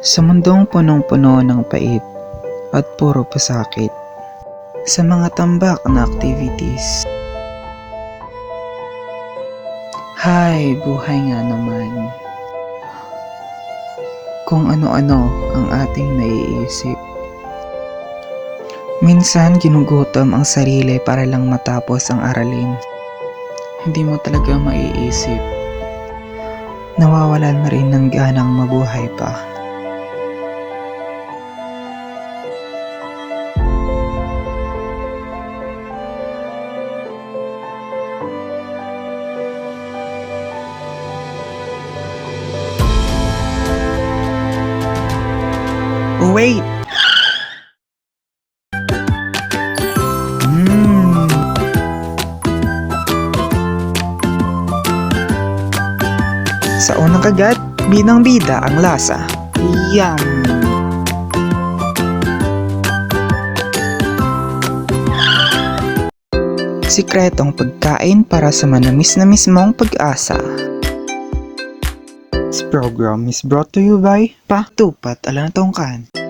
Sa mundong punong-puno ng pait at puro pasakit, sa mga tambak na activities. Hay, buhay nga naman. Kung ano-ano ang ating naiisip. Minsan ginugutom ang sarili para lang matapos ang aralin. Hindi mo talaga maiisip. Nawawalan na rin ng ganang mabuhay pa. Wait! Sa unang kagat, bidang-bida ang lasa. Yum! Sikretong pagkain para sa manamis na mismong pag-asa. This program is brought to you by Tupat Alang Tongkan.